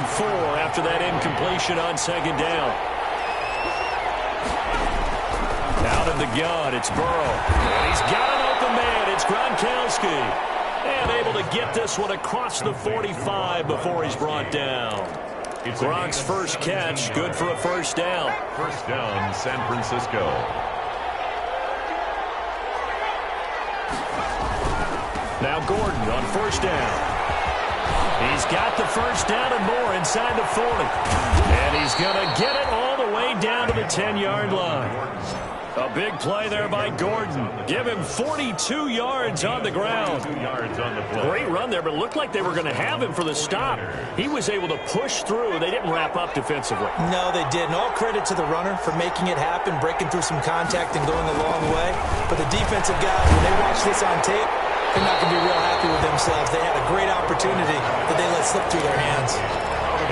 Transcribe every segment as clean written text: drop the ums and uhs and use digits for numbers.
and 4 after that incompletion on second down. Out of the gun, it's Burrow. And he's got an open man. It's Gronkowski. And able to get this one across the 45 before he's brought down. Gronk's first catch, good for a first down. First down, San Francisco. Now Gordon on first down. He's got the first down and more inside the 40. And he's going to get it all the way down to the 10-yard line. A big play there by Gordon. Give him 42 yards on the ground. Great run there, but it looked like they were going to have him for the stop. He was able to push through. They didn't wrap up defensively. No, they didn't. All credit to the runner for making it happen, breaking through some contact and going a long way. But the defensive guys, when they watch this on tape, they're not going to be real happy with themselves. They had a great opportunity that they let slip through their hands.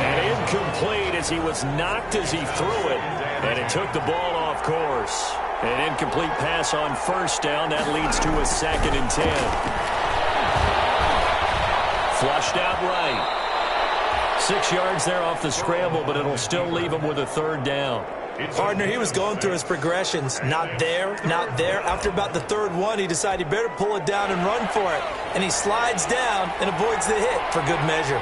And incomplete as he was knocked as he threw it. And it took the ball off course. An incomplete pass on first down. That leads to a 2nd and 10. Flushed out right. 6 yards there off the scramble, but it'll still leave him with a 3rd down. Partner, he was going through his progressions. Not there, not there. After about the 3rd one, he decided he better pull it down and run for it. And he slides down and avoids the hit for good measure.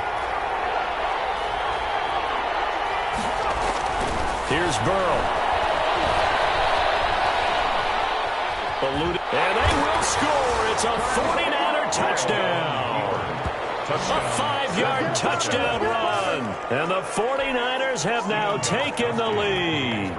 Here's Burrow. And they will score. It's a 49er touchdown. A 5-yard touchdown run. And the 49ers have now taken the lead.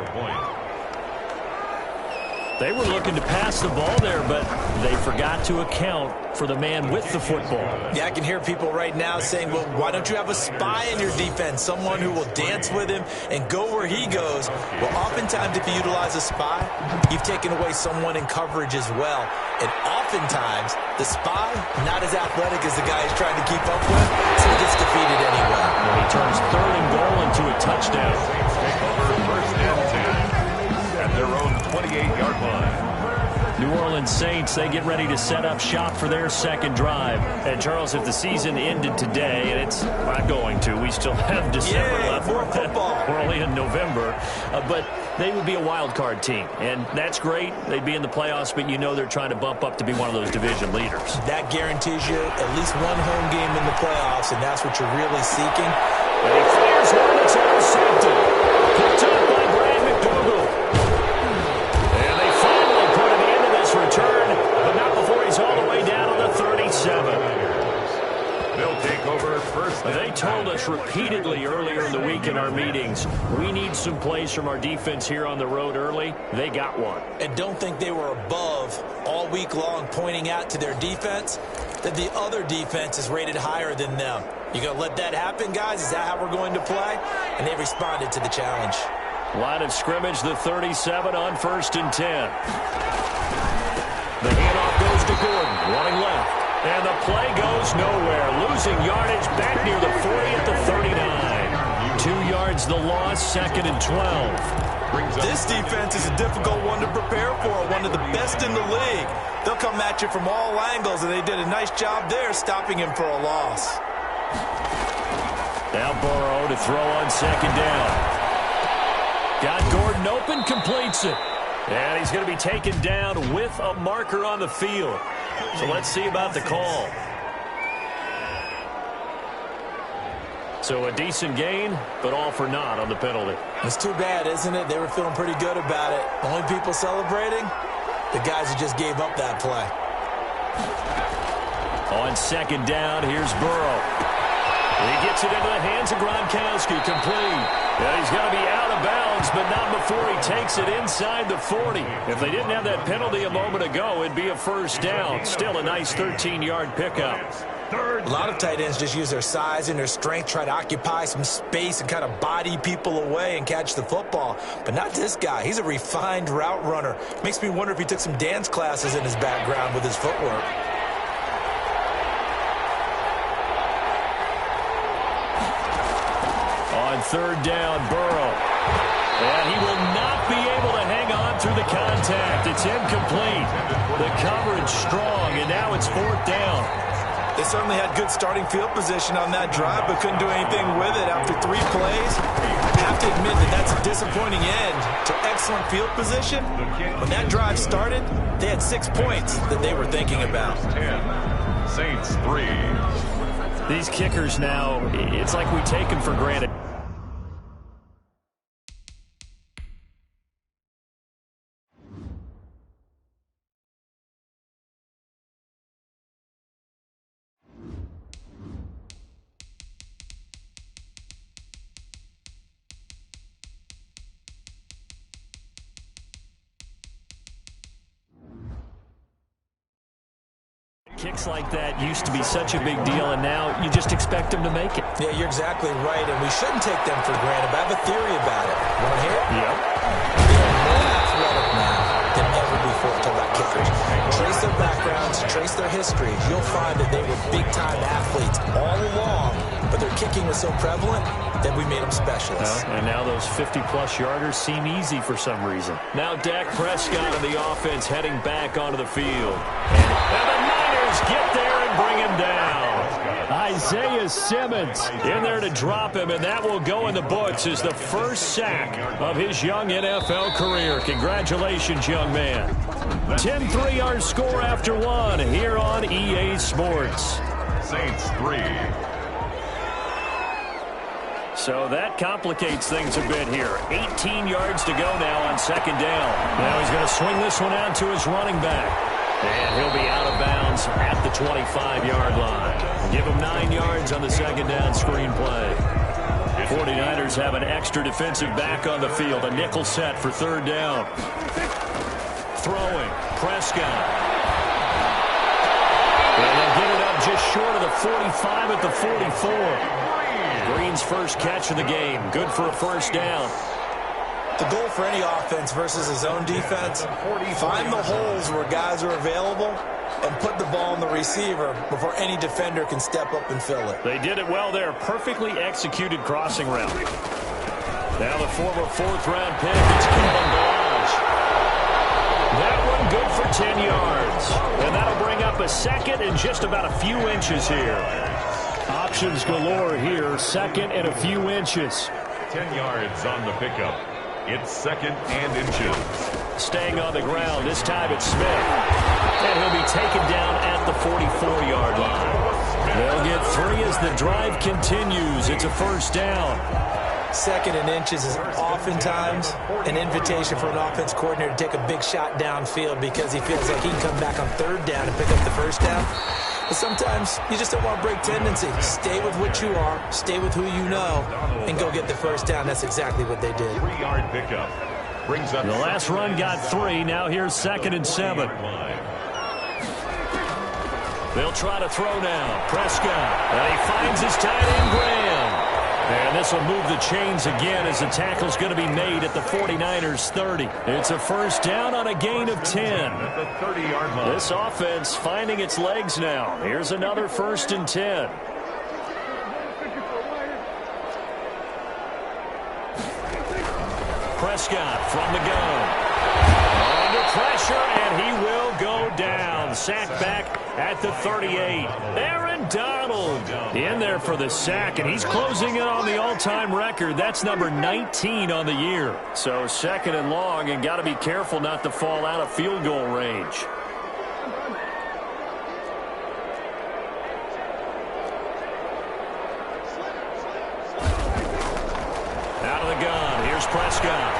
They were looking to pass the ball there, but they forgot to account for the man with the football. Yeah, I can hear people right now saying, well, why don't you have a spy in your defense, someone who will dance with him and go where he goes? Well, oftentimes if you utilize a spy, you've taken away someone in coverage as well. And oftentimes, the spy, not as athletic as the guy he's trying to keep up with, so he gets defeated anyway. Well, he turns 3rd and goal into a touchdown. Take over first and 10 at their own 28-yard line. New Orleans Saints, they get ready to set up shop for their 2nd drive. And, Charles, if the season ended today, and it's not going to, we still have December left. More football. We're only in November. But they would be a wild card team. And that's great. They'd be in the playoffs, but you know they're trying to bump up to be one of those division leaders. That guarantees you at least one home game in the playoffs, and that's what you're really seeking. And he fires one that's intercepted. Picked up by Brad McDougal. And they finally put an end to this return, but not before he's all the way down on the 37. They'll take over first. They told us repeatedly earlier in the week in our meetings, we need some plays from our defense here on the road early. They got one. And don't think they were above all week long pointing out to their defense that the other defense is rated higher than them. You going to let that happen, guys? Is that how we're going to play? And they responded to the challenge. Line of scrimmage, the 37 on 1st and 10. The handoff goes to Gordon, running left. And the play goes nowhere. Losing yardage back near the 40 at the 39. 2 yards the loss, 2nd and 12. This defense is a difficult one to prepare for, one of the best in the league. They'll come at you from all angles, and they did a nice job there stopping him for a loss. Now Burrow to throw on 2nd down. Got Gordon open, completes it. And he's going to be taken down with a marker on the field. So let's see about the call. So a decent gain, but all for naught on the penalty. It's too bad, isn't it? They were feeling pretty good about it. Only people celebrating, the guys who just gave up that play. On 2nd down, here's Burrow. He gets it into the hands of Gronkowski, complete. Yeah, he's going to be out of bounds, but not before he takes it inside the 40. If they didn't have that penalty a moment ago, it'd be a first down. Still a nice 13-yard pickup. A lot of tight ends just use their size and their strength, try to occupy some space and kind of body people away and catch the football. But not this guy. He's a refined route runner. Makes me wonder if he took some dance classes in his background with his footwork. On 3rd down, Burrow. And he will not be able to hang on through the contact. It's incomplete. The coverage strong, and now it's 4th down. They certainly had good starting field position on that drive, but couldn't do anything with it after 3 Disappointing end to excellent field position. When that drive started, they had 6 points that they were thinking about. 10, Saints 3. These kickers now, it's like we take them for granted. Kicks like that used to be such a big deal, and now you just expect them to make it. Yeah, you're exactly right, and we shouldn't take them for granted, but I have a theory about it. You want to hear it? Yep. They're more athletic now than ever before talking about kickers. Trace their backgrounds, trace their history. You'll find that they were big-time athletes all along, but their kicking was so prevalent that we made them specialists. And now those 50-plus yarders seem easy for some reason. Now Dak Prescott and the offense heading back onto the field. And the Niners get there and bring him down. Isaiah Simmons in there to drop him, and that will go in the books as the first sack of his young NFL career. Congratulations, young man. 10-3 our score after one here on EA Sports. Saints 3. So that complicates things a bit here. 18 yards to go now on second down. Now he's going to swing this one out to his running back. And he'll be out of bounds at the 25-yard line. Give him 9 yards on the second down screen play. 49ers have an extra defensive back on the field. A nickel set for third down. Throwing. Prescott. And they'll get it up just short of the 45 at the 44. Green's first catch of the game. Good for a first down. The goal for any offense versus his own defense, find the holes where guys are available and put the ball in the receiver before any defender can step up and fill it. They did it well there. Perfectly executed crossing route. Now the former fourth-round pick, it's Kevin Balaj. That one good for 10 yards. And that'll bring up a second and just about a few inches here. Options galore here. Second and a few inches. 10 yards on the pickup. It's second and inches. Staying on the ground. This time it's Smith. And he'll be taken down at the 44-yard line. They'll get 3 as the drive continues. It's a first down. Second and inches is oftentimes an invitation for an offense coordinator to take a big shot downfield because he feels like he can come back on third down and pick up the first down. But sometimes you just don't want to break tendency. Stay with what you are, stay with who you know, and go get the first down. That's exactly what they did. 3-yard pickup. Brings up the last run got 3. Now here's second and 7. They'll try to throw now. Prescott. And he finds his tight end, Graham. And this will move the chains again as the tackle's going to be made at the 49ers 30. It's a first down on a gain of 10. At the 30-yard line. This offense finding its legs now. Here's another first and 10. Prescott from the gun. Under pressure, and he will go down. Sacked back at the 38. Aaron Donald in there for the sack, and he's closing in on the all-time record. That's number 19 on the year. So second and long, and got to be careful not to fall out of field goal range. Out of the gun, here's Prescott.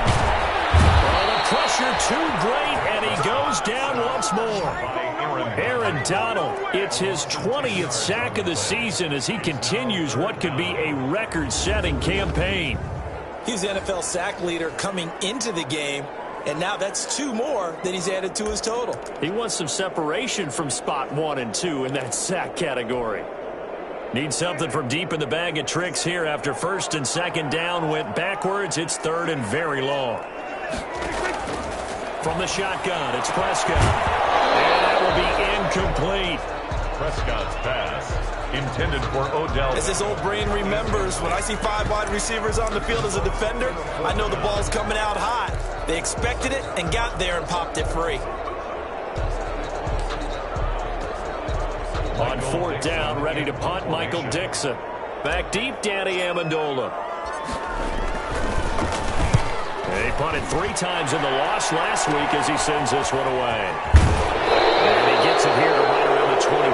Oh, the pressure too great, and he goes down once more. Aaron Donald, it's his 20th sack of the season as he continues what could be a record-setting campaign. He's the NFL sack leader coming into the game, and now that's 2 more that he's added to his total. He wants some separation from spot 1 and 2 in that sack category. Need something from deep in the bag of tricks here after first and second down went backwards. It's third and very long. From the shotgun, it's Prescott. And that will be incomplete. Prescott's pass intended for Odell. As his old brain remembers, when I see 5 wide receivers on the field as a defender, I know the ball's coming out hot. They expected it and got there and popped it free. On fourth down, ready to punt, Michael Dixon. Back deep, Danny Amendola. He punted 3 times in the loss last week as he sends this one away. And he gets it here to right around the 24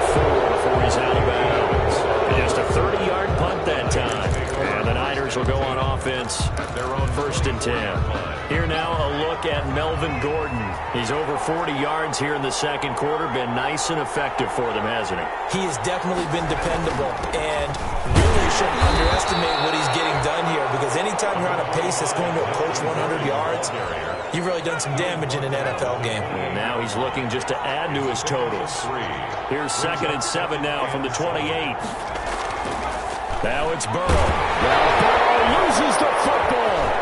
before he's out of bounds. Just a 30-yard punt that time. And the Niners will go on offense. Their own 1st and 10. Here now a look at Melvin Gordon. He's over 40 yards here in the second quarter. Been nice and effective for them, hasn't he? He has definitely been dependable. And really shouldn't underestimate what he's getting done here, because anytime you're on a pace that's going to approach 100 yards, you've really done some damage in an NFL game. And now he's looking just to add to his totals. Here's 2nd and 7 now from the 28. Now it's Burrow. Now Burrow loses the football.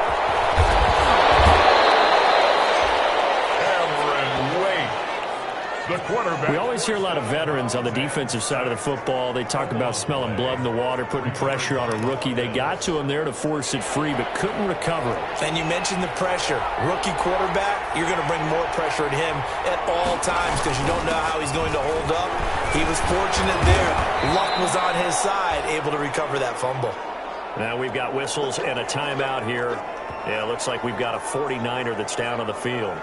The quarterback. We always hear a lot of veterans on the defensive side of the football. They talk about smelling blood in the water, putting pressure on a rookie. They got to him there to force it free, but couldn't recover it. And you mentioned the pressure. Rookie quarterback, you're going to bring more pressure at him at all times because you don't know how he's going to hold up. He was fortunate there. Luck was on his side, able to recover that fumble. Now we've got whistles and a timeout here. Yeah, it looks like we've got a 49er that's down on the field.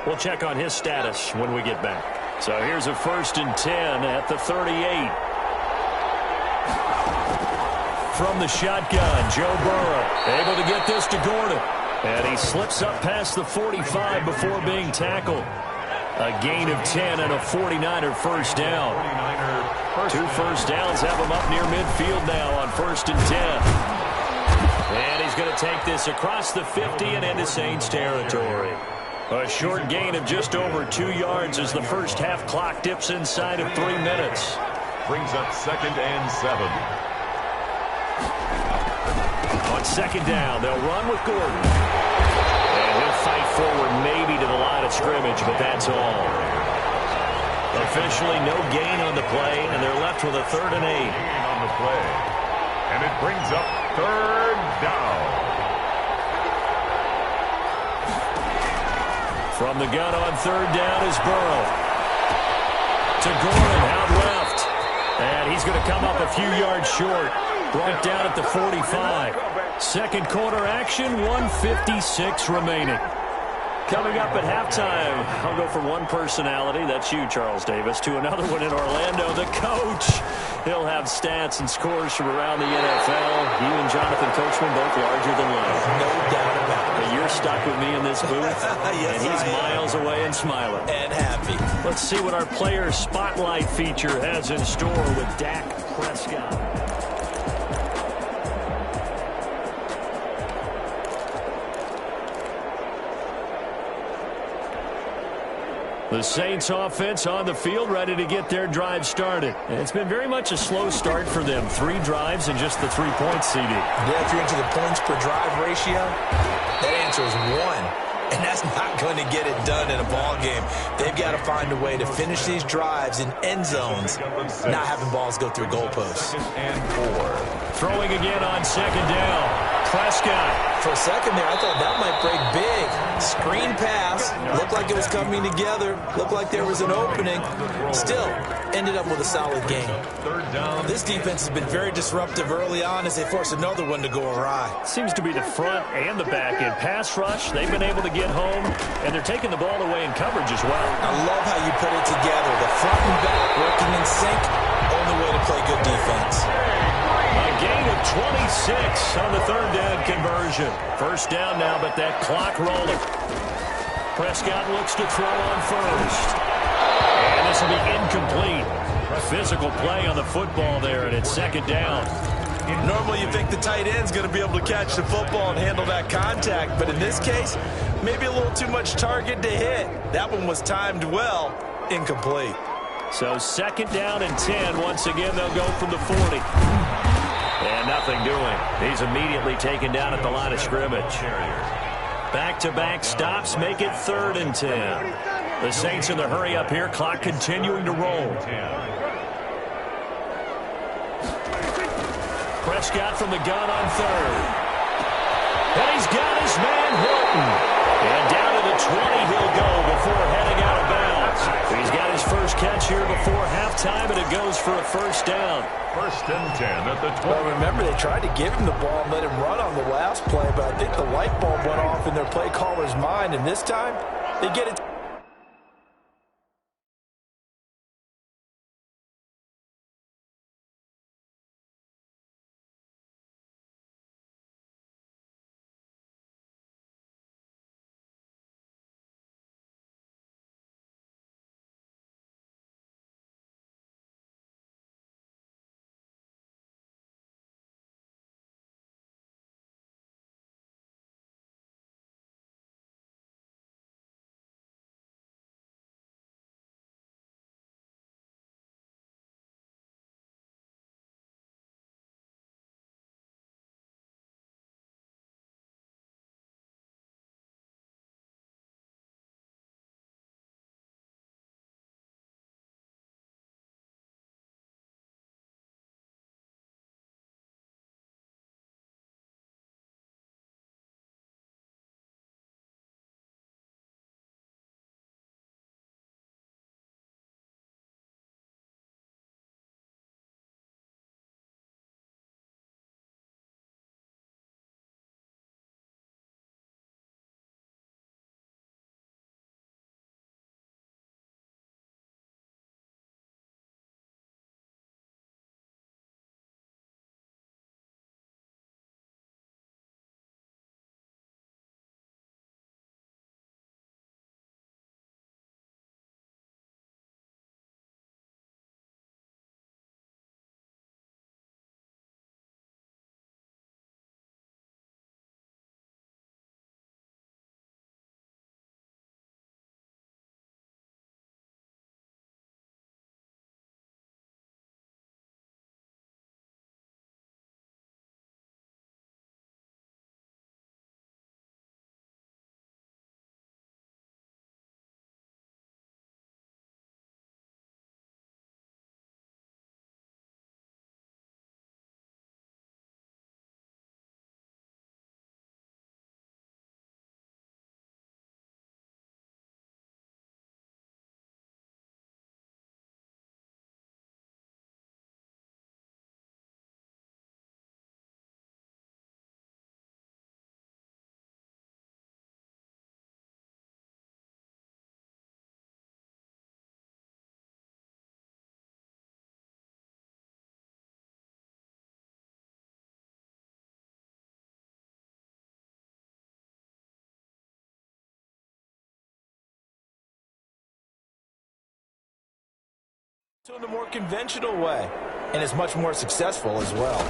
We'll check on his status when we get back. So here's a 1st and 10 at the 38. From the shotgun, Joe Burrow able to get this to Gordon. And he slips up past the 45 before being tackled. A gain of 10 and a 49er first down. 2 first downs have him up near midfield now on 1st and 10. And he's going to take this across the 50 and into Saints territory. A short gain of just over 2 yards as the first half clock dips inside of 3 minutes. Brings up 2nd and 7. On 2nd down, they'll run with Gordon. And he'll fight forward maybe to the line of scrimmage, but that's all. Officially no gain on the play, and they're left with a 3rd and 8. Gain on the play. And it brings up 3rd down. From the gun on 3rd down is Burrow. To Gordon, out left. And he's going to come up a few yards short. Brought down at the 45. Second quarter action, 1:56 remaining. Coming up at halftime, I'll go from one personality, that's you, Charles Davis, to another one in Orlando, the coach. He'll have stats and scores from around the NFL. You and Jonathan Coachman both larger than life. No doubt about it. But you're stuck with me in this booth, yes, and he's miles away and smiling. And happy. Let's see what our player spotlight feature has in store with Dak Prescott. The Saints offense on the field, ready to get their drive started. And it's been very much a slow start for them. 3 drives and just the 3 points, CD. Yeah, if you're into the points per drive ratio, that answer is 1. And that's not going to get it done in a ball game. They've got to find a way to finish these drives in end zones, not having balls go through goalposts. 2nd and 4. Throwing again on 2nd down. Prescott. For a second there, I thought that might break big. Screen pass. Looked like it was coming together. Looked like there was an opening. Still, ended up with a solid game. 3rd down. This defense has been very disruptive early on as they force another one to go awry. Seems to be the front and the back end. Pass rush, they've been able to get home, and they're taking the ball away in coverage as well. I love how you put it together. The front and back working in sync. Only way to play good defense. A gain of 26 on the 3rd down conversion. First down now, but that clock rolling. Prescott looks to throw on 1st. And this will be incomplete. Physical play on the football there, and it's 2nd down. Normally you think the tight end's going to be able to catch the football and handle that contact, but in this case, maybe a little too much target to hit. That one was timed well, incomplete. So 2nd down and 10. Once again, they'll go from the 40. And nothing doing. He's immediately taken down at the line of scrimmage. Back-to-back stops make it 3rd and 10. The Saints in the hurry up here. Clock continuing to roll. Prescott from the gun on 3rd. And he's got his man Hilton. And down to the 20 he'll go before heading out of bounds. He's got his first catch here before halftime, and it goes for a 1st down. 1st and 10 at the 20. Well, remember, they tried to give him the ball and let him run on the last play, but I think the light bulb went off in their play caller's mind, and this time, they get it. In a more conventional way, and is much more successful as well.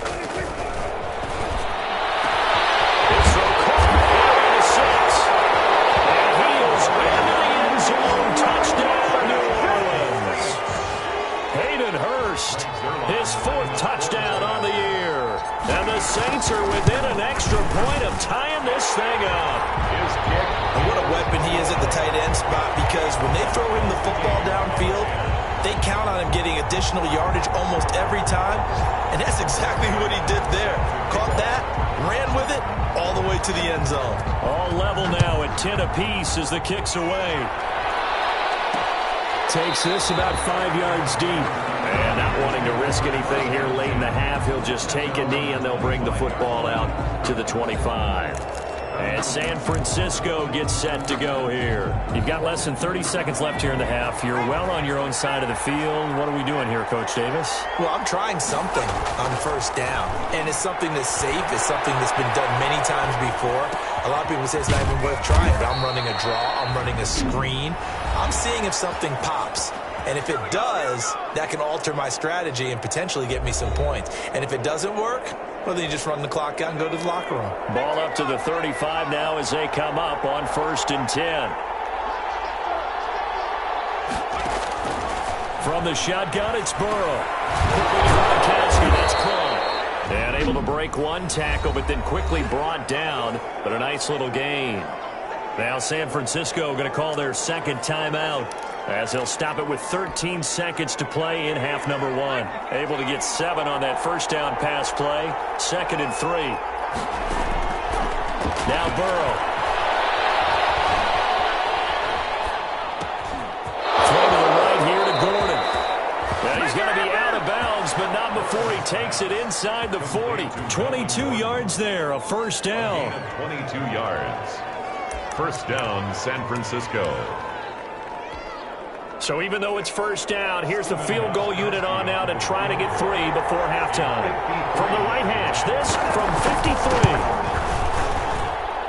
It's a caught 6. And he is into the end zone. Touchdown, New Orleans. Hayden Hurst, his 4th touchdown on the year. And the Saints are within an extra point of tying this thing up. And what a weapon he is at the tight end spot, because when they throw him the football downfield, they count on him getting additional yardage almost every time, and that's exactly what he did there. Caught that, ran with it, all the way to the end zone. All level now at 10 apiece as the kick's away. Takes this about 5 yards deep. And not wanting to risk anything here late in the half, he'll just take a knee, and they'll bring the football out to the 25. And San Francisco gets set to go here. You've got less than 30 seconds left here in the half. You're well on your own side of the field. What are we doing here, Coach Davis? Well, I'm trying something on first down, and it's something that's safe. It's something that's been done many times before. A lot of people say it's not even worth trying, but I'm running a draw. I'm running a screen. I'm seeing if something pops. And if it does, that can alter my strategy and potentially get me some points. And if it doesn't work, well, then you just run the clock out and go to the locker room. Ball up to the 35 now as they come up on 1st and 10. From the shotgun, it's Burrow. Quickly to Gronkowski, that's caught. And able to break one tackle, but then quickly brought down. But a nice little gain. Now San Francisco going to call their 2nd timeout, as they'll stop it with 13 seconds to play in half number 1. Able to get 7 on that first down pass play. 2nd and 3. Now Burrow. Throw to the right here to Gordon. And he's going to be out of bounds, but not before he takes it inside the 40. 22 yards there, a first down. 22 yards. First down, San Francisco. So even though it's first down, here's the field goal unit on now to try to get 3 before halftime. From the right hash, this from 53.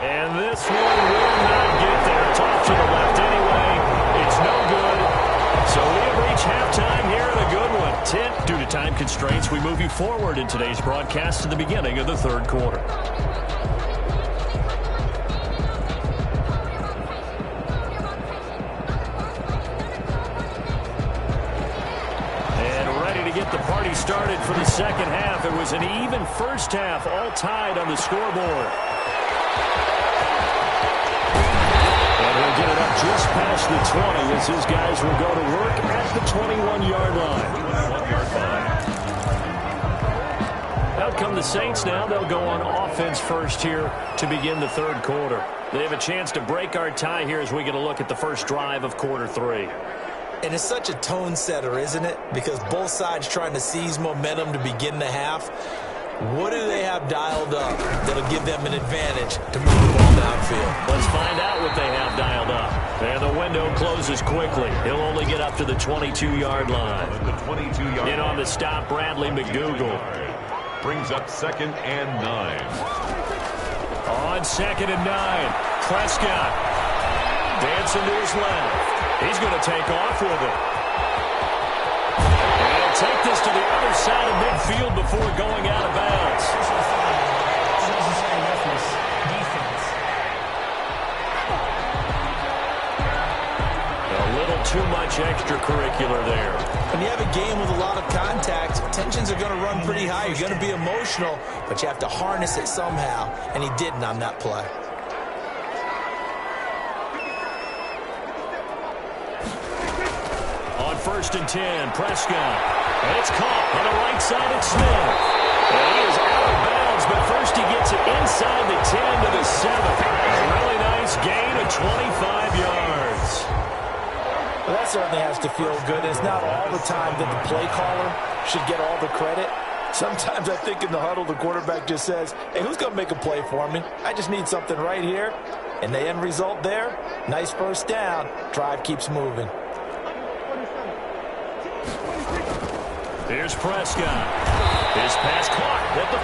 And this one will not get there. It's off to the left anyway. It's no good. So we have reached halftime here in a good one. 10. Due to time constraints, we move you forward in today's broadcast to the beginning of the third quarter. Get the party started for the second half. It was an even first half, all tied on the scoreboard. And he'll get it up just past the 20 as his guys will go to work at the 21-yard line. Out come the Saints now. They'll go on offense first here to begin the third quarter. They have a chance to break our tie here as we get a look at the first drive of quarter 3. And it's such a tone setter, isn't it? Because both sides trying to seize momentum to begin the half. What do they have dialed up that'll give them an advantage to move the ball downfield? Let's find out what they have dialed up. And the window closes quickly. He'll only get up to the 22-yard line. In on the stop, Bradley McDougal. Brings up 2nd and 9. On 2nd and 9, Prescott dancing to his left. He's going to take off with it. And he'll take this to the other side of midfield before going out of bounds. A little too much extracurricular there. When you have a game with a lot of contact, tensions are going to run pretty high. You're going to be emotional, but you have to harness it somehow, and he didn't on that play. First and 10, Prescott. And it's caught on the right side of Smith. And he is out of bounds, but first he gets it inside the 10 to the 7. A really nice gain of 25 yards. Well, that certainly has to feel good. It's not all the time that the play caller should get all the credit. Sometimes I think in the huddle, the quarterback just says, hey, who's going to make a play for me? I just need something right here. And the end result there, nice first down. Drive keeps moving. Here's Prescott. His pass caught at the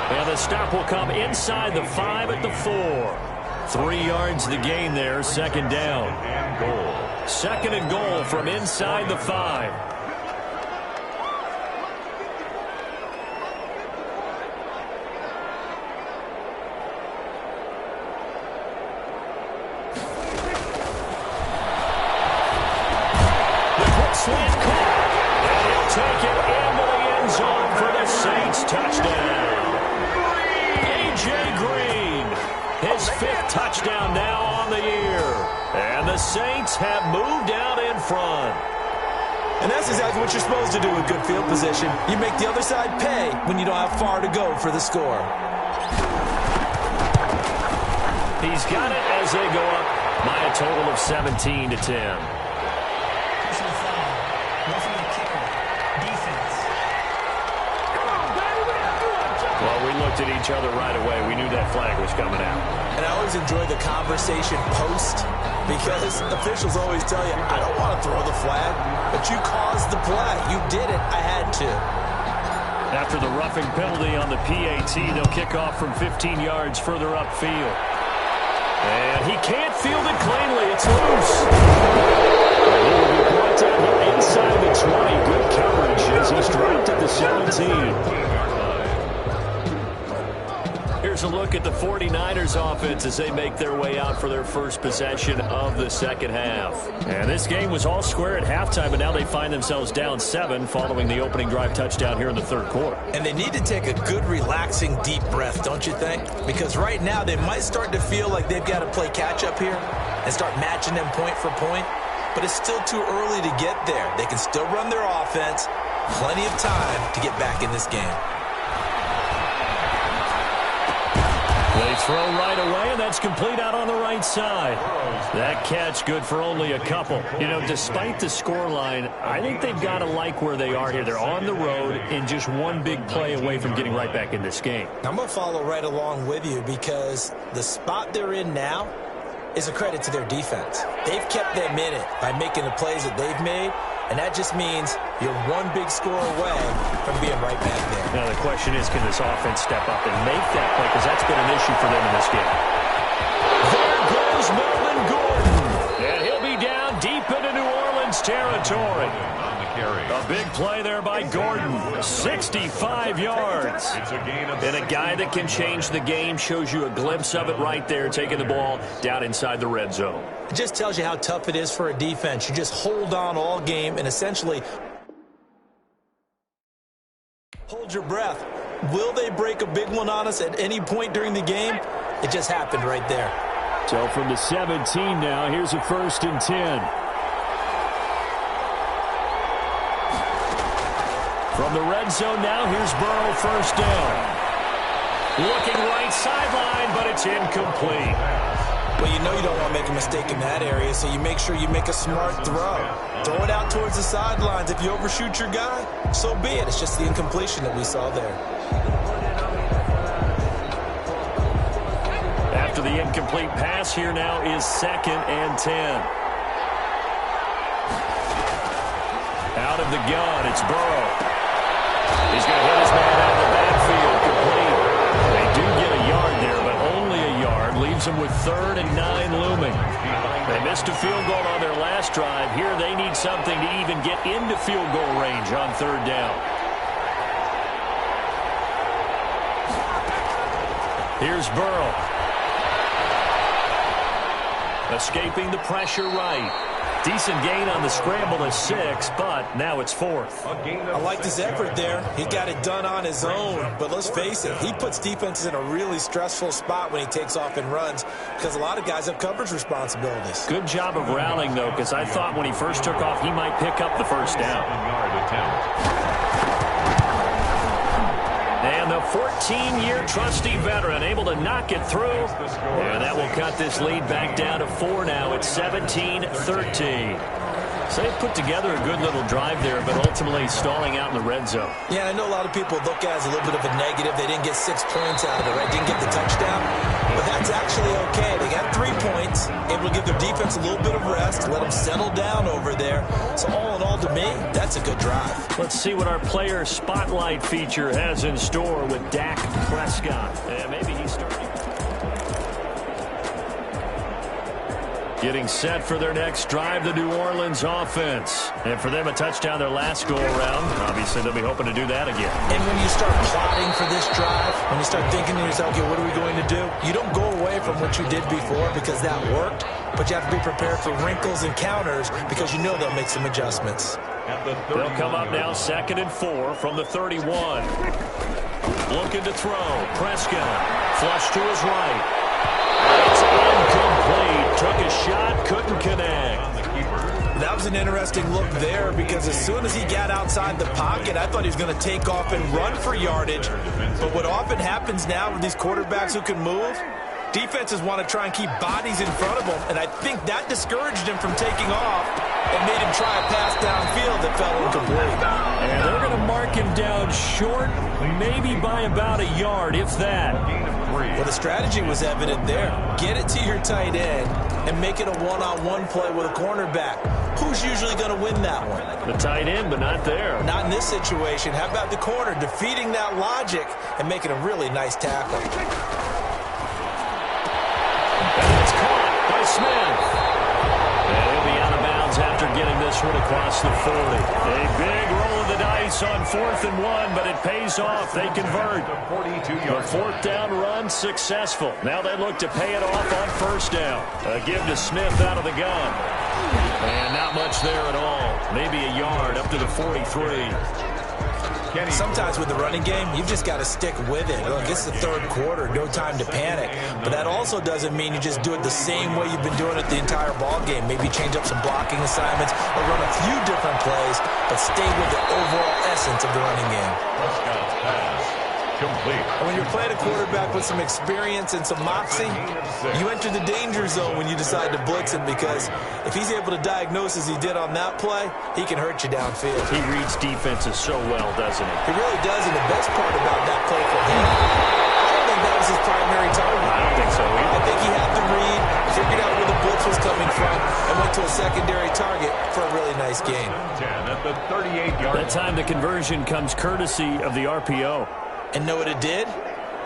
4. And the stop will come inside the 5 at the 4. 3 yards the gain there, 2nd down. 2nd and goal from inside the 5. Slant caught. And he'll take it into the end zone for the Saints touchdown. A.J. Green, his 5th touchdown now on the year. And the Saints have moved out in front. And that's exactly what you're supposed to do with good field position. You make the other side pay when you don't have far to go for the score. He's got it as they go up by a total of 17 to 10. Well, we looked at each other right away. We knew that flag was coming out. And I always enjoy the conversation post because officials always tell you, I don't want to throw the flag, but you caused the play. You did it. I had to. After the roughing penalty on the PAT, they'll kick off from 15 yards further upfield. And he can't field it cleanly. It's loose. And he will be brought down here inside the 20. Good coverage as he's dropped at the 17. Here's a look at the 49ers offense as they make their way out for their first possession of the second half. And this game was all square at halftime, but now they find themselves down 7 following the opening drive touchdown here in the third quarter. And they need to take a good, relaxing, deep breath, don't you think? Because right now they might start to feel like they've got to play catch-up here and start matching them point for point. But it's still too early to get there. They can still run their offense. Plenty of time to get back in this game. They throw right away, and that's complete out on the right side. That catch good for only a couple. You know, despite the scoreline, I think they've got to like where they are here. They're on the road and just one big play away from getting right back in this game. I'm going to follow right along with you because the spot they're in now is a credit to their defense. They've kept them in it by making the plays that they've made, and that just means you're one big score away from being right back there. Now, the question is, can this offense step up and make that play? Because that's been an issue for them in this game. There goes Melvin Gordon. And he'll be down deep into New Orleans territory. A big play there by Gordon. 65 yards. And a guy that can change the game, shows you a glimpse of it right there, taking the ball down inside the red zone. It just tells you how tough it is for a defense. You just hold on all game and essentially hold your breath. Will they break a big one on us at any point during the game? It just happened right there. So from the 17 now, here's a 1st and 10. From the red zone now, here's Burrow, 1st down. Looking right sideline, but it's incomplete. Well, you know you don't want to make a mistake in that area, so you make sure you make a smart throw. Throw it out towards the sidelines. If you overshoot your guy, so be it. It's just the incompletion that we saw there. After the incomplete pass, here now is 2nd and 10. Out of the gun, it's Burrow. He's going to hit his man out of the backfield, complete. They do get a yard there, but only a yard. Leaves them with 3rd and 9 looming. They missed a field goal on their last drive. Here they need something to even get into field goal range on 3rd down. Here's Burrow. Escaping the pressure right. Decent gain on the scramble is 6, but now it's 4th. I like his effort there. He got it done on his own, but let's face it, he puts defenses in a really stressful spot when he takes off and runs because a lot of guys have coverage responsibilities. Good job of rallying, though, because I thought when he first took off, he might pick up the 1st down. And the 14-year trusty veteran able to knock it through. And that will cut this lead back down to 4 now. It's 17-13. So they put together a good little drive there, but ultimately stalling out in the red zone. Yeah, I know a lot of people look at it as a little bit of a negative. They didn't get 6 points out of it, right? Didn't get the touchdown. But that's actually okay. They got 3 points, able to give their defense a little bit of rest, let them settle down over there. So all in all, to me, that's a good drive. Let's see what our player spotlight feature has in store with Dak Prescott. And maybe he's starting. Getting set for their next drive, the New Orleans offense. And for them, a touchdown their last go-around. Obviously, they'll be hoping to do that again. And when you start plotting for this drive, when you start thinking to yourself, okay, what are we going to do? You don't go away from what you did before because that worked, but you have to be prepared for wrinkles and counters because you know they'll make some adjustments. They'll come up now 2nd and 4 from the 31. Looking to throw. Prescott. Flush to his right. It's incomplete. Took a shot, couldn't connect. That was an interesting look there because as soon as he got outside the pocket, I thought he was going to take off and run for yardage. But what often happens now with these quarterbacks who can move, defenses want to try and keep bodies in front of them, and I think that discouraged him from taking off and made him try a pass downfield that fell incomplete. And they're going to mark him down short, maybe by about a yard, if that. Well, the strategy was evident there. Get it to your tight end and make it a one-on-one play with a cornerback. Who's usually going to win that one? The tight end, but not there. Not in this situation. How about the corner defeating that logic and making a really nice tackle? And it's caught by Smith. And he'll be out of bounds after getting this one across the 40. A big roll of the dice on 4th and 1, but it pays off. They convert. The 4th down run successful. Now they look to pay it off on 1st down. A give to Smith out of the gun. And not much there at all. Maybe a yard up to the 43. Sometimes with the running game, you've just got to stick with it. Look, it's the 3rd quarter, no time to panic. But that also doesn't mean you just do it the same way you've been doing it the entire ball game. Maybe change up some blocking assignments or run a few different plays, but stay with the overall essence of the running game. complete. When you're playing a quarterback with some experience and some moxie, you enter the danger zone when you decide to blitz him, because if he's able to diagnose as he did on that play, he can hurt you downfield. He reads defenses so well, doesn't he? He really does, and the best part about that play for him, I don't think that was his primary target. I don't think so either. I think he had to read, figured out where the blitz was coming from, and went to a secondary target for a really nice gain. 10 at the 38-yard line. That time the conversion comes courtesy of the RPO. And know what it did?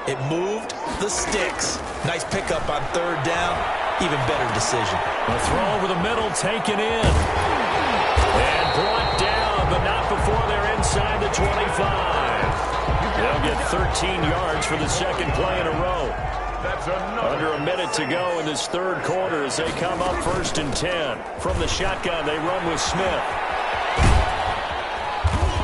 It moved the sticks. Nice pickup on third down. Even better decision. A throw over the middle, taken in. And brought down, but not before they're inside the 25. They'll get 13 yards for the second play in a row. That's Under a minute to go in this third quarter as they come up 1st and 10. From the shotgun, they run with Smith.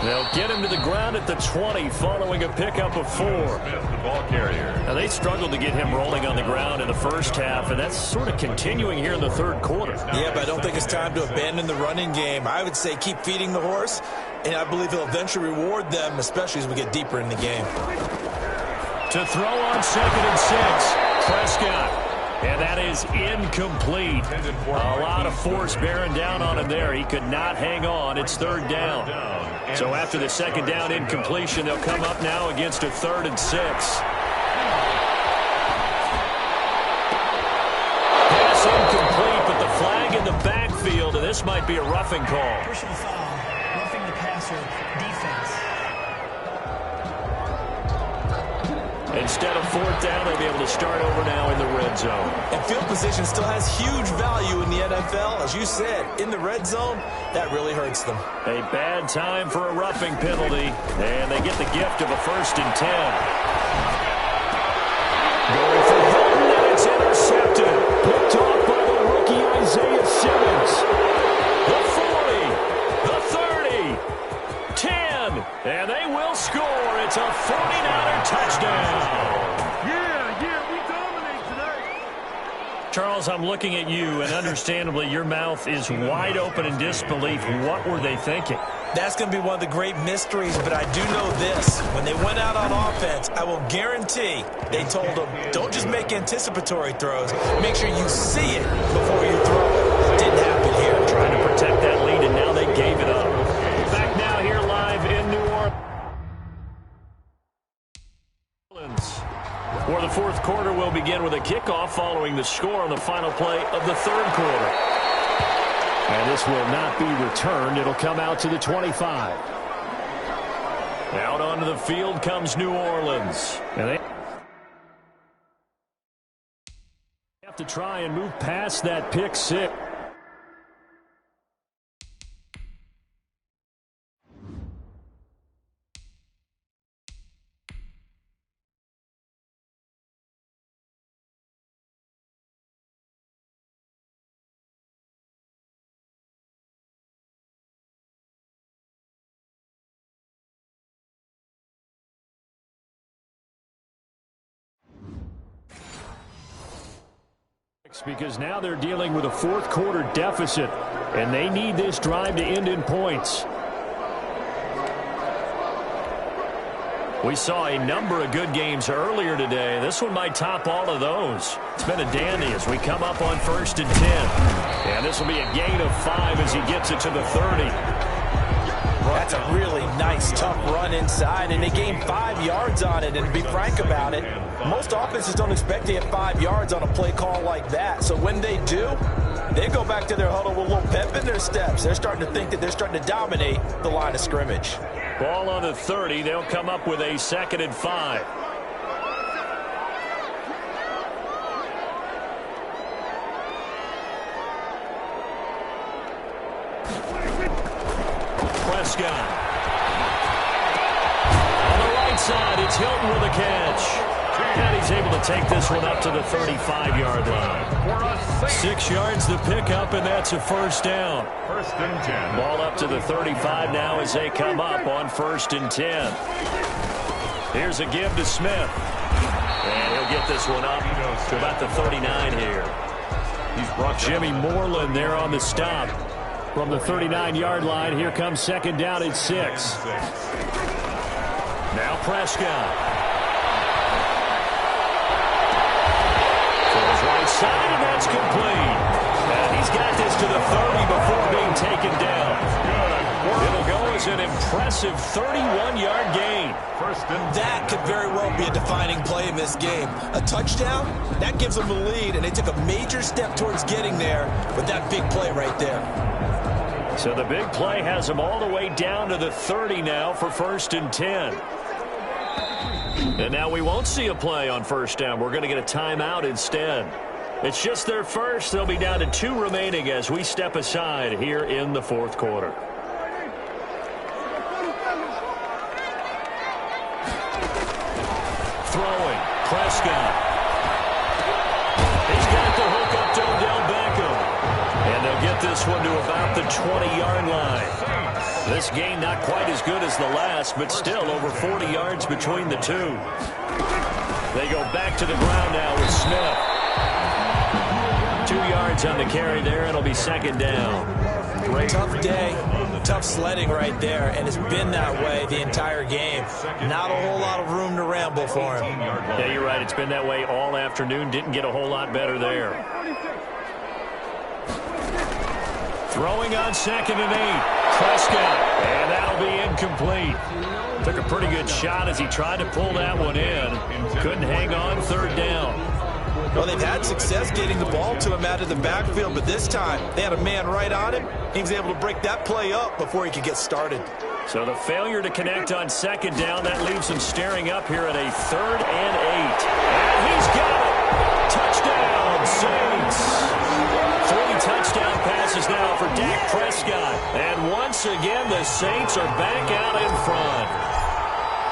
They'll get him to the ground at the 20 following a pickup of 4. Smith, the ball carrier. Now, they struggled to get him rolling on the ground in the first half, and that's sort of continuing here in the third quarter. Yeah, but I don't think it's time to abandon the running game. I would say keep feeding the horse, and I believe he'll eventually reward them, especially as we get deeper in the game. To throw on 2nd and 6, Prescott. And that is incomplete. A lot of force bearing down on him there. He could not hang on. It's 3rd down. So after the 2nd down incompletion, they'll come up now against a 3rd and 6. Pass incomplete, but the flag in the backfield, and this might be a roughing call. Personal foul, roughing the passer, defense. Instead of 4th down, they'll be able to start over now in the red zone. And field position still has huge value in the NFL. As you said, in the red zone, that really hurts them. A bad time for a roughing penalty, and they get the gift of a 1st and 10. Going for Hilton, and it's intercepted. Picked off by the rookie Isaiah Simmons. The 40, the 30, 10, and they will score. It's a 49er touchdown. We dominate tonight. Charles, I'm looking at you, and understandably, your mouth is wide open in disbelief. What were they thinking? That's going to be one of the great mysteries, but I do know this. When they went out on offense, I will guarantee they told them, don't just make anticipatory throws. Make sure you see it before you throw it. Didn't happen here. Trying to protect that lead, and now they gave it up. Back now here live in New Orleans. For the fourth quarter, will begin with a kickoff following the score on the final play of the third quarter. And this will not be returned. It'll come out to the 25. Out onto the field comes New Orleans. And they have to try and move past that pick six. Because now they're dealing with a fourth quarter deficit, and they need this drive to end in points. We saw a number of good games earlier today. This one might top all of those. It's been a dandy as we come up on 1st and 10. And this will be a gain of 5 as he gets it to the 30. That's a really nice, tough run inside, and they gained 5 yards on it. And to be frank about it, most offenses don't expect to get 5 yards on a play call like that. So when they do, they go back to their huddle with a little pep in their steps. They're starting to think that they're starting to dominate the line of scrimmage. Ball on the 30. They'll come up with a 2nd and 5. Prescott. On the right side, it's Hilton with a catch. And he's able to take this one up to the 35-yard line. 6 yards the pickup, and that's a 1st down. 1st and 10. Ball up to the 35 now as they come up on 1st and 10. Here's a give to Smith. And he'll get this one up to about the 39 here. He's brought Jimmy Moreland there on the stop. From the 39-yard line, here comes 2nd down and 6. Now Prescott. complete. And he's got this to the 30 before being taken down. It'll go as an impressive 31-yard gain. That could very well be a defining play in this game. A touchdown, that gives them the lead, and they took a major step towards getting there with that big play right there. So the big play has them all the way down to the 30 now for 1st and 10. And now we won't see a play on 1st down. We're going to get a timeout instead. It's just their first. They'll be down to 2 remaining as we step aside here in the 4th quarter. Throwing, Prescott. He's got the hook up to Odell Beckham. And they'll get this one to about the 20-yard line. This gain not quite as good as the last, but still over 40 yards between the two. They go back to the ground now with Smith. 2 yards on the carry there, and it'll be 2nd down. Tough day, tough sledding right there, and it's been that way the entire game. Not a whole lot of room to ramble for him. Yeah, you're right. It's been that way all afternoon. Didn't get a whole lot better there. Throwing on 2nd and 8. Prescott, and that'll be incomplete. Took a pretty good shot as he tried to pull that one in. Couldn't hang on 3rd down. Well, they've had success getting the ball to him out of the backfield, but this time they had a man right on him. He was able to break that play up before he could get started. So the failure to connect on 2nd down, that leaves him staring up here at a 3rd and 8. And he's got it. Touchdown, Saints. 3 touchdown passes now for Dak Prescott. And once again, the Saints are back out in front.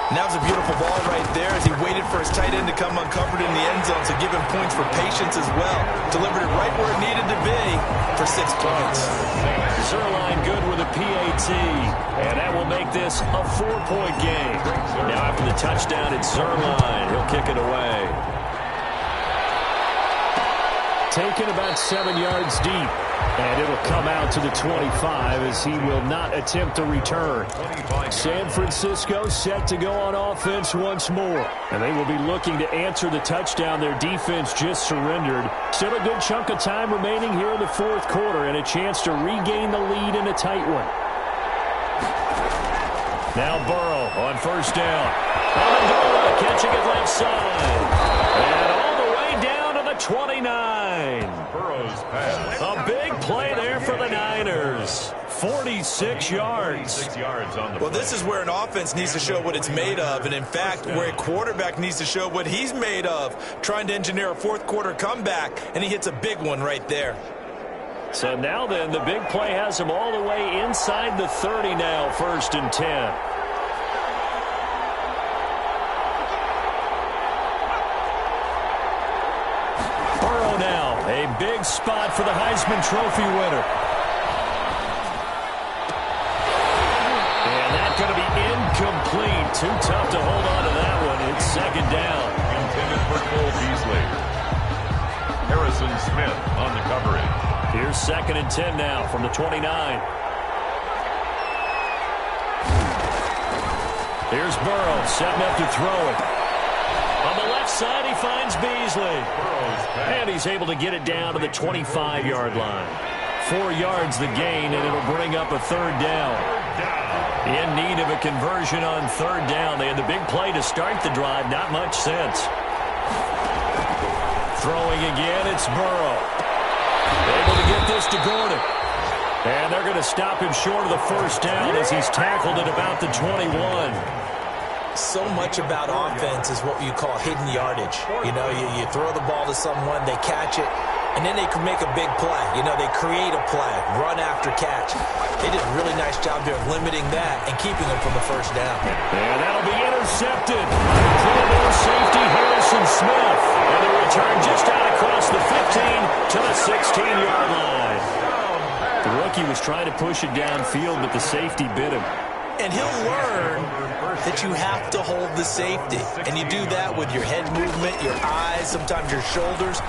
And that was a beautiful ball right there as he waited for his tight end to come uncovered in the end zone to give him points for patience as well. Delivered it right where it needed to be for 6 points. Zerline good with a PAT, and that will make this a 4-point game. Now after the touchdown, it's Zerline. He'll kick it away. Taken about 7 yards deep. And it'll come out to the 25 as he will not attempt to return. San Francisco set to go on offense once more. And they will be looking to answer the touchdown their defense just surrendered. Still a good chunk of time remaining here in the 4th quarter and a chance to regain the lead in a tight one. Now Burrow on 1st down. Amendola catching it left side. And all the way down to the 29. Burrow's pass. A big play there for the Niners. 46 yards. Well, this is where an offense needs to show what it's made of. And, in fact, where a quarterback needs to show what he's made of, trying to engineer a 4th quarter comeback, and he hits a big one right there. So now then, the big play has him all the way inside the 30 now, 1st and 10. A big spot for the Heisman Trophy winner. And that's going to be incomplete. Too tough to hold on to that one. It's 2nd down. Intended for Cole Beasley. Harrison Smith on the coverage. Here's 2nd and 10 now from the 29. Here's Burrow setting up to throw it. On the left side, he finds Beasley. And he's able to get it down to the 25-yard line. 4 yards the gain, and it'll bring up a 3rd down. In need of a conversion on 3rd down. They had the big play to start the drive. Not much sense. Throwing again, it's Burrow. Able to get this to Gordon. And they're going to stop him short of the 1st down as he's tackled at about the 21. So much about offense is what you call hidden yardage. You know, you throw the ball to someone, they catch it, and then they can make a big play. You know, they create a play, run after catch. They did a really nice job there of limiting that and keeping them from the 1st down. And that'll be intercepted. Pro Bowl safety Harrison Smith. And the return just out across the 15 to the 16-yard line. The rookie was trying to push it downfield, but the safety bit him. And he'll learn that you have to hold the safety. And you do that with your head movement, your eyes, sometimes your shoulders.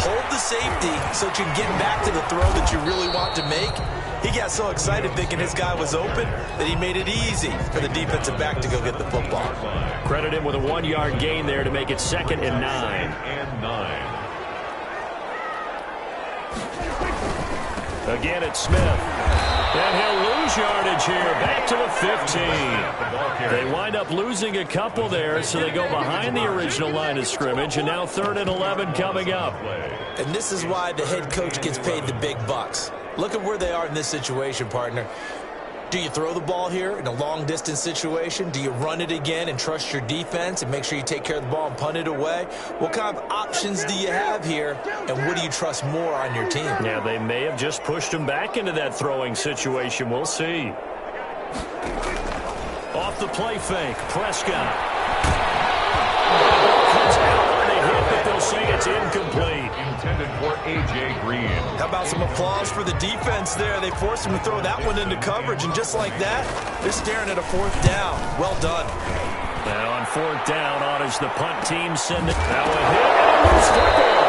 Hold the safety so that you can get back to the throw that you really want to make. He got so excited thinking his guy was open that he made it easy for the defensive back to go get the football. Credit him with a 1-yard gain there to make it 2nd and 9. Again, it's Smith. And he'll lose yardage here. Back to the 15. They wind up losing a couple there, so they go behind the original line of scrimmage, and now 3rd and 11 coming up. And this is why the head coach gets paid the big bucks. Look at where they are in this situation, partner. Do you throw the ball here in a long-distance situation? Do you run it again and trust your defense and make sure you take care of the ball and punt it away? What kind of options do you have here, and what do you trust more on your team? Yeah, they may have just pushed him back into that throwing situation. We'll see. Off the play fake, Prescott. Comes out on a hit, but they'll say it's incomplete. Intended for A.J. Green. How about some applause for the defense there? They forced him to throw that one into coverage, and just like that, they're staring at a 4th down. Well done. Now on 4th down, honors the punt team. Send it. Now a hit and a loose football.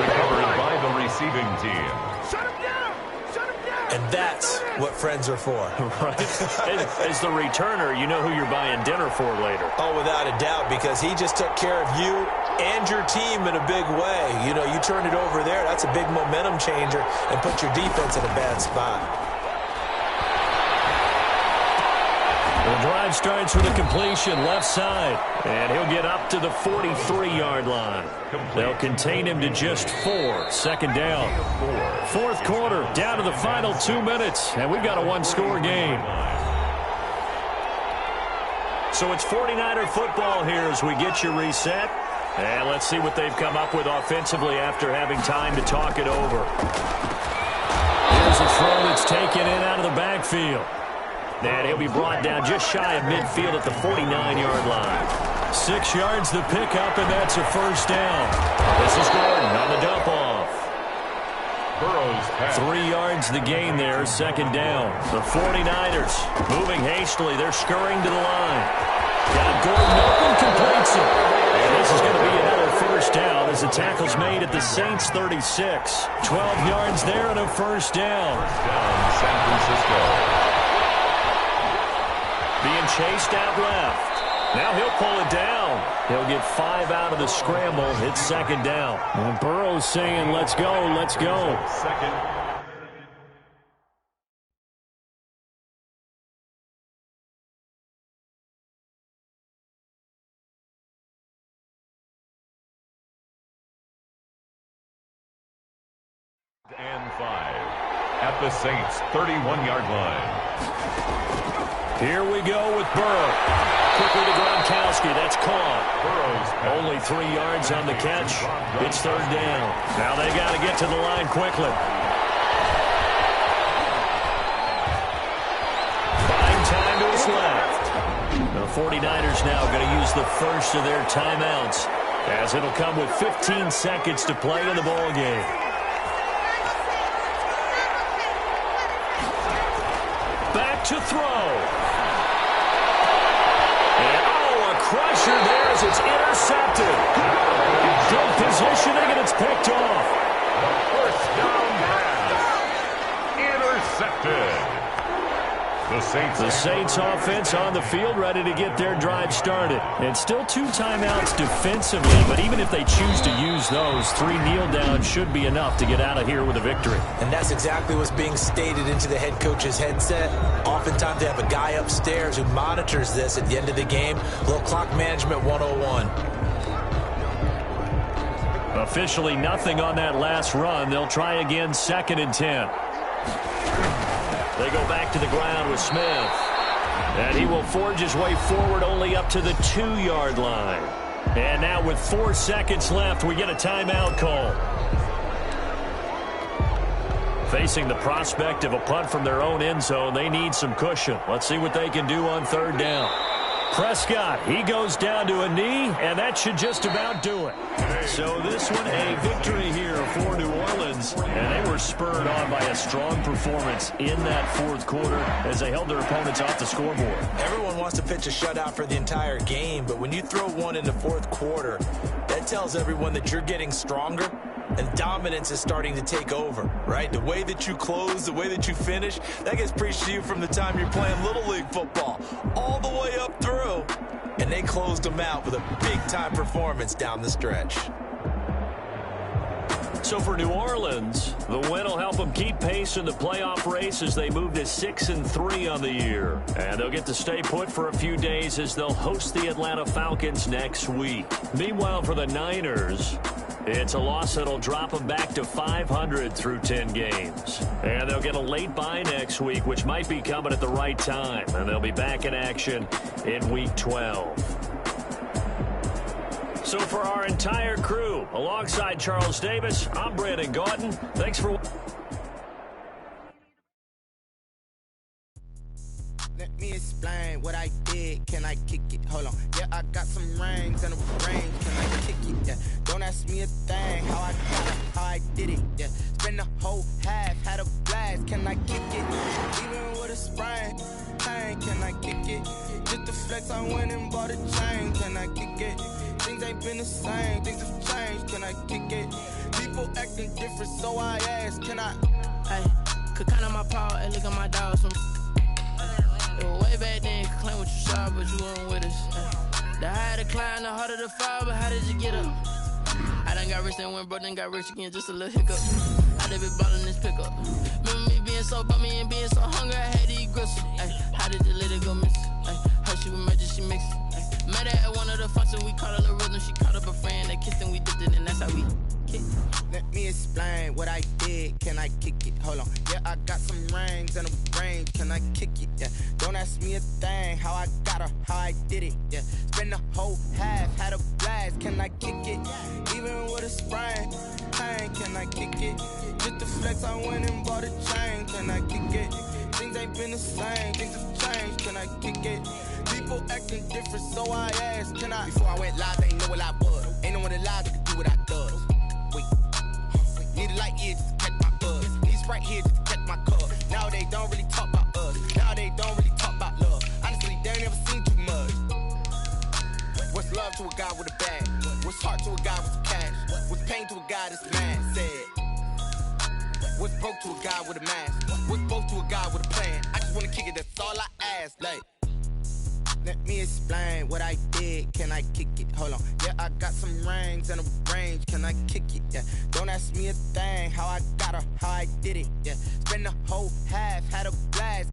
Recovered by the receiving team. Shut him down! Shut him down! And that's what friends are for. Right. As the returner, you know who you're buying dinner for later. Oh, without a doubt, because he just took care of you and your team in a big way. You know, you turn it over there, that's a big momentum changer, and put your defense in a bad spot. The drive starts with a completion left side, and he'll get up to the 43-yard line. They'll contain him to just 4. 2nd down. 4th quarter, down to the final 2 minutes, and we've got a 1-score game. So it's 49er football here as we get you reset. And let's see what they've come up with offensively after having time to talk it over. Here's a throw that's taken in out of the backfield. And he'll be brought down just shy of midfield at the 49-yard line. 6 yards the pickup, and that's a 1st down. This is Gordon on the dump-off. Burrow's pass. 3 yards the gain there, 2nd down. The 49ers moving hastily. They're scurrying to the line. Got Gordon open, completes it. And this is going to be another 1st down as the tackle's made at the Saints' 36. 12 yards there and a 1st down. 1st down, San Francisco. Being chased out left. Now he'll pull it down. He'll get 5 out of the scramble. It's 2nd down. And Burrow's saying, let's go, let's go. 2nd. And 5 at the Saints' 31-yard line. Here we go with Burrow. Quickly to Gronkowski. That's caught. Burrow's pass. Only 3 yards on the catch. It's 3rd down. Now they got to get to the line quickly. Buying time to his left. The 49ers now going to use the first of their timeouts, as it'll come with 15 seconds to play in the ball game. Back to throw. And, a crusher there as it's intercepted. Good positioning, and it's picked off. 1st down pass. Intercepted. The Saints offense on the field, ready to get their drive started. And still 2 timeouts defensively, but even if they choose to use those, 3 kneel downs should be enough to get out of here with a victory. And that's exactly what's being stated into the head coach's headset. Oftentimes they have a guy upstairs who monitors this at the end of the game. A little clock management 101. Officially nothing on that last run. They'll try again, 2nd and 10. They go back to the ground with Smith. And he will forge his way forward only up to the 2-yard line. And now with 4 seconds left, we get a timeout call. Facing the prospect of a punt from their own end zone, they need some cushion. Let's see what they can do on 3rd down. Prescott, he goes down to a knee, and that should just about do it. So this one, a victory here for New Orleans, and they were spurred on by a strong performance in that 4th quarter as they held their opponents off the scoreboard. Everyone wants to pitch a shutout for the entire game, but when you throw one in the 4th quarter, that tells everyone that you're getting stronger and dominance is starting to take over, right? The way that you close, the way that you finish, that gets preached to you from the time you're playing Little League football all the way up through. And they closed them out with a big-time performance down the stretch. So for New Orleans, the win will help them keep pace in the playoff race as they move to 6-3 on the year. And they'll get to stay put for a few days as they'll host the Atlanta Falcons next week. Meanwhile, for the Niners, it's a loss that'll drop them back to 500 through 10 games. And they'll get a late bye next week, which might be coming at the right time. And they'll be back in action in Week 12. So for our entire crew, alongside Charles Davis, I'm Brandon Gordon. Thanks for... Let me explain what I did. Can I kick it? Hold on. Yeah, I got some rings and a range. Can I kick it? Yeah. Don't ask me a thing. How I got it, how I did it. Yeah. Spend the whole half, had a blast. Can I kick it? Even with a sprain. Pain, can I kick it? Just the flex, I went and bought a chain. Can I kick it? Things ain't been the same. Things have changed. Can I kick it? People acting different, so I ask. Can I? Hey, could count on my power and look at my dogs. It was way back then, could claim what you saw, but you weren't with us. The higher the climb, the harder the fall, but how did you get up? I done got rich and went broke, then got rich again, just a little hiccup. I done been ballin' this pickup. Remember me being so bummy and being so hungry, I had to eat gristle. Ay, how did the lady go miss? Ay, her she was magic, she mixed. Met her at one of the functions, we caught a little rhythm, she caught up a friend, they kissed and we dipped it, and that's how we kicked. Let me explain what I did. Can I kick it? Hold on. Yeah, I got some rings and a range. Can I kick it? Yeah. Don't ask me a thing. How I got her, how I did it. Yeah. Spend the whole half, had a blast. Can I kick it? Even with a sprain. Pain, can I kick it? Just the flex, I went and bought a chain. Can I kick it? Things ain't been the same. Things have changed. Can I kick it? People acting different, so I asked. Can I? Before I went live, they ain't know what I was. Ain't no one alive that could do what I does. Need a light here just to catch my buzz. Need Sprite here just to catch my cup. Now they don't really talk about us. Now they don't really talk about love. Honestly, they ain't never seen too much. What's love to a guy with a bag? What's heart to a guy with cash? What's pain to a guy that's mad? Said. What's broke to a guy with a mask? What's both to a guy with a plan? I just wanna kick it, that's all I ask. Like, let me explain what I did. Can I kick it? Hold on. Yeah, I got some rings and a range. Can I kick it? Yeah. Don't ask me a thing. How I got her, how I did it. Yeah. Spend the whole half, had a blast.